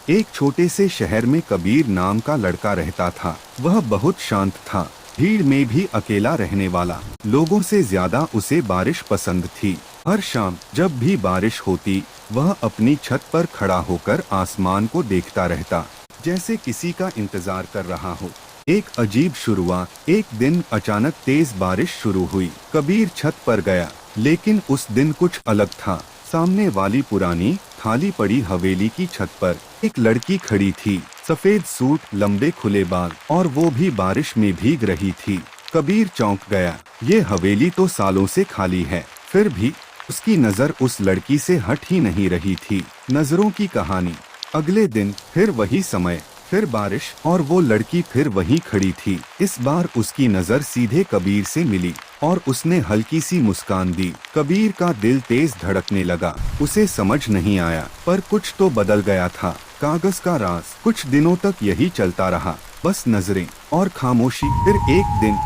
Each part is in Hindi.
एक छोटे से शहर में कबीर नाम का लड़का रहता था। वह बहुत शांत था, भीड़ में भी अकेला रहने वाला। लोगों से ज्यादा उसे बारिश पसंद थी। हर शाम जब भी बारिश होती, वह अपनी छत पर खड़ा होकर आसमान को देखता रहता, जैसे किसी का इंतजार कर रहा हो। एक अजीब शुरुआत। एक दिन अचानक तेज बारिश शुरू हुई। कबीर छत पर गया, लेकिन उस दिन कुछ अलग था। सामने वाली पुरानी खाली पड़ी हवेली की छत पर एक लड़की खड़ी थी। सफेद सूट, लंबे खुले बाल, और वो भी बारिश में भीग रही थी। कबीर चौंक गया। ये हवेली तो सालों से खाली है, फिर भी उसकी नजर उस लड़की से हट ही नहीं रही थी। नजरों की कहानी। अगले दिन फिर वही समय, फिर बारिश, और वो लड़की फिर वहीं खड़ी थी। इस बार उसकी नजर सीधे कबीर से मिली और उसने हल्की सी मुस्कान दी। कबीर का दिल तेज धड़कने लगा। उसे समझ नहीं आया, पर कुछ तो बदल गया था। कागज का राज। कुछ दिनों तक यही चलता रहा, बस नजरें और खामोशी। फिर एक दिन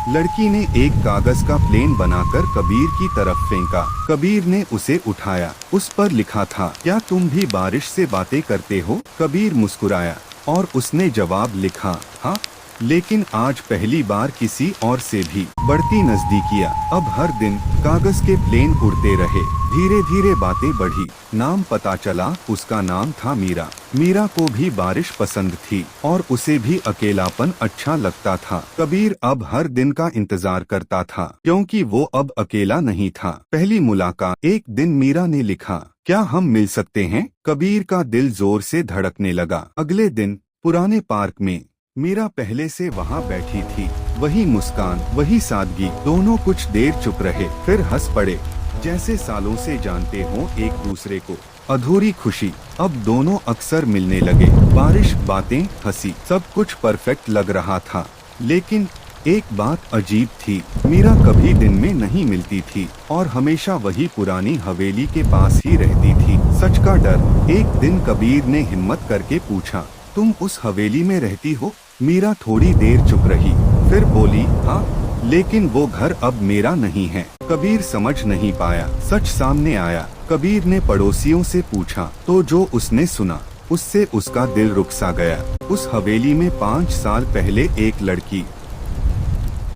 लड़की ने एक कागज का प्लेन बनाकर कबीर की तरफ फेंका। कबीर ने उसे उठाया। उस पर लिखा था, क्या तुम भी बारिश से बातें करते हो? कबीर मुस्कुराया और उसने जवाब लिखा, हाँ, लेकिन आज पहली बार किसी और से भी। बढ़ती नजदीकियां। अब हर दिन कागज के प्लेन उड़ते रहे। धीरे धीरे बातें बढ़ी। नाम पता चला, उसका नाम था मीरा। मीरा को भी बारिश पसंद थी और उसे भी अकेलापन अच्छा लगता था। कबीर अब हर दिन का इंतजार करता था, क्योंकि वो अब अकेला नहीं था। पहली मुलाकात। एक दिन मीरा ने लिखा, क्या हम मिल सकते हैं? कबीर का दिल जोर से धड़कने लगा। अगले दिन पुराने पार्क में मीरा पहले से वहाँ बैठी थी। वही मुस्कान, वही सादगी। दोनों कुछ देर चुप रहे, फिर हंस पड़े, जैसे सालों से जानते हो एक दूसरे को। अधूरी खुशी। अब दोनों अक्सर मिलने लगे। बारिश, बातें, हंसी, सब कुछ परफेक्ट लग रहा था। लेकिन एक बात अजीब थी। मीरा कभी दिन में नहीं मिलती थी और हमेशा वही पुरानी हवेली के पास ही रहती थी। सच का डर। एक दिन कबीर ने हिम्मत करके पूछा, तुम उस हवेली में रहती हो? मीरा थोड़ी देर चुप रही, फिर बोली, हाँ, लेकिन वो घर अब मेरा नहीं है। कबीर समझ नहीं पाया। सच सामने आया। कबीर ने पड़ोसियों से पूछा, तो जो उसने सुना, उससे उसका दिल रुक सा गया। उस हवेली में 5 साल पहले एक लड़की